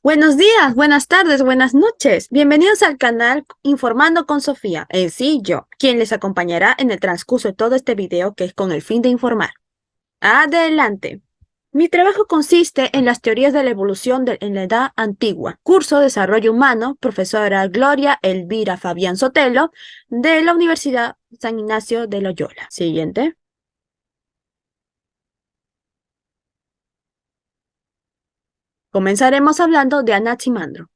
Buenos días, buenas tardes, buenas noches. Bienvenidos al canal Informando con Sofía, yo, quien les acompañará en el transcurso de todo este video que es con el fin de informar. Adelante. Mi trabajo consiste en las teorías de la evolución en la Edad Antigua. Curso Desarrollo Humano, profesora Gloria Elvira Fabián Sotelo, de la Universidad San Ignacio de Loyola. Siguiente. Comenzaremos hablando de Anaximandro.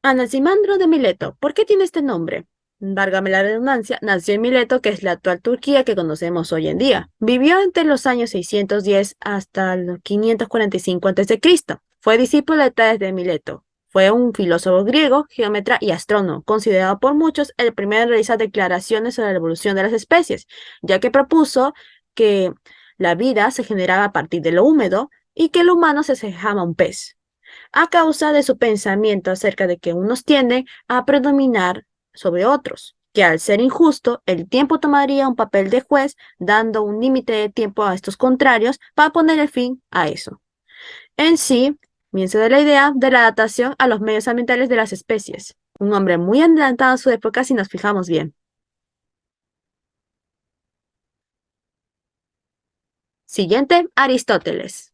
Anaximandro de Mileto. ¿Por qué tiene este nombre? Válgame la redundancia, nació en Mileto, que es la actual Turquía que conocemos hoy en día. Vivió entre los años 610 hasta los 545 a.C. Fue discípulo de Tales de Mileto. Fue un filósofo griego, geómetra y astrónomo, considerado por muchos el primero en realizar declaraciones sobre la evolución de las especies, ya que propuso que la vida se generaba a partir de lo húmedo y que el humano se asemejaba a un pez a causa de su pensamiento acerca de que unos tienden a predominar sobre otros, que al ser injusto, el tiempo tomaría un papel de juez, dando un límite de tiempo a estos contrarios para poner el fin a eso. En sí, pienso de la idea de la adaptación a los medios ambientales de las especies. Un hombre muy adelantado a su época si nos fijamos bien. Siguiente, Aristóteles.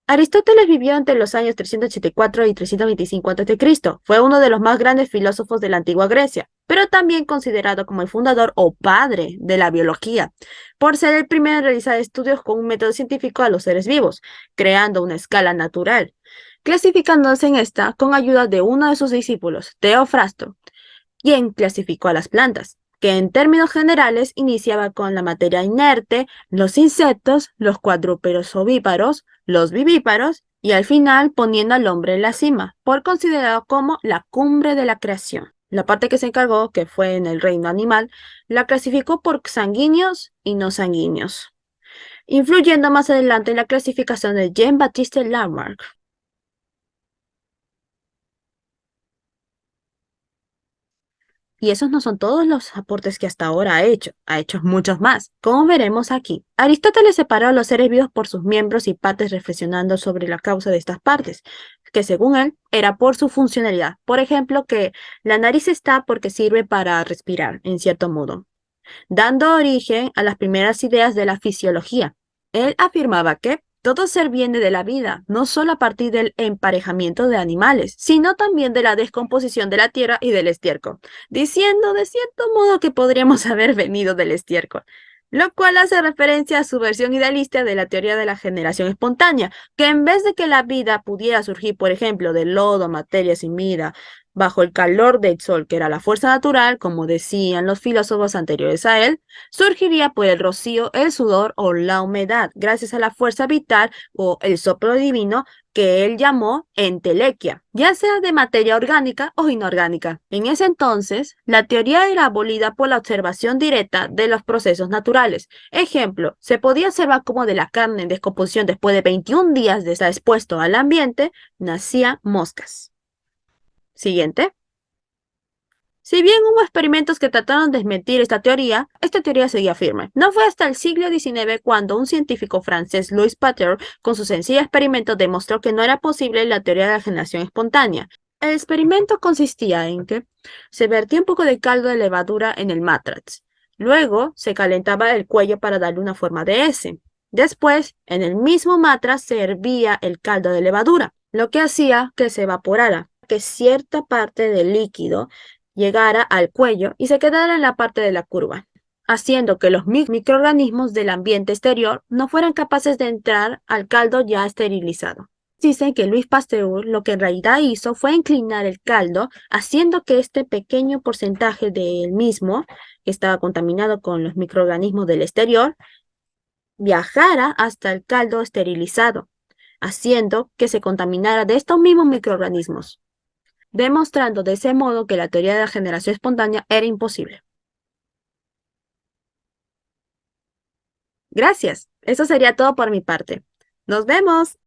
Aristóteles vivió entre los años 384 y 325 a.C. Fue uno de los más grandes filósofos de la antigua Grecia, pero también considerado como el fundador o padre de la biología, por ser el primero en realizar estudios con un método científico a los seres vivos, creando una escala natural, clasificándose en esta con ayuda de uno de sus discípulos, Teofrasto, quien clasificó a las plantas, que en términos generales iniciaba con la materia inerte, los insectos, los cuadrúpedos ovíparos, los vivíparos y al final poniendo al hombre en la cima, por considerado como la cumbre de la creación. La parte que se encargó, que fue en el reino animal, la clasificó por sanguíneos y no sanguíneos, influyendo más adelante en la clasificación de Jean-Baptiste Lamarck. Y esos no son todos los aportes que hasta ahora ha hecho muchos más, como veremos aquí. Aristóteles separó a los seres vivos por sus miembros y partes reflexionando sobre la causa de estas partes, que según él era por su funcionalidad. Por ejemplo, que la nariz está porque sirve para respirar, en cierto modo, dando origen a las primeras ideas de la fisiología. Él afirmaba que todo ser viene de la vida, no solo a partir del emparejamiento de animales, sino también de la descomposición de la tierra y del estiércol, diciendo de cierto modo que podríamos haber venido del estiércol, lo cual hace referencia a su versión idealista de la teoría de la generación espontánea, que en vez de que la vida pudiera surgir, por ejemplo, del lodo, materia sin vida, bajo el calor del sol, que era la fuerza natural, como decían los filósofos anteriores a él, surgiría por el rocío, el sudor o la humedad, gracias a la fuerza vital o el soplo divino que él llamó entelequia, ya sea de materia orgánica o inorgánica. En ese entonces, la teoría era abolida por la observación directa de los procesos naturales. Ejemplo, se podía observar cómo de la carne en descomposición después de 21 días de estar expuesto al ambiente, nacían moscas. Siguiente. Si bien hubo experimentos que trataron de desmentir esta teoría seguía firme. No fue hasta el siglo XIX cuando un científico francés, Louis Pasteur, con su sencillo experimento demostró que no era posible la teoría de la generación espontánea. El experimento consistía en que se vertía un poco de caldo de levadura en el matraz. Luego se calentaba el cuello para darle una forma de S. Después, en el mismo matraz se hervía el caldo de levadura, lo que hacía que se evaporara, que cierta parte del líquido llegara al cuello y se quedara en la parte de la curva, haciendo que los microorganismos del ambiente exterior no fueran capaces de entrar al caldo ya esterilizado. Dicen que Louis Pasteur lo que en realidad hizo fue inclinar el caldo, haciendo que este pequeño porcentaje del mismo, que estaba contaminado con los microorganismos del exterior, viajara hasta el caldo esterilizado, haciendo que se contaminara de estos mismos microorganismos, demostrando de ese modo que la teoría de la generación espontánea era imposible. Gracias. Eso sería todo por mi parte. ¡Nos vemos!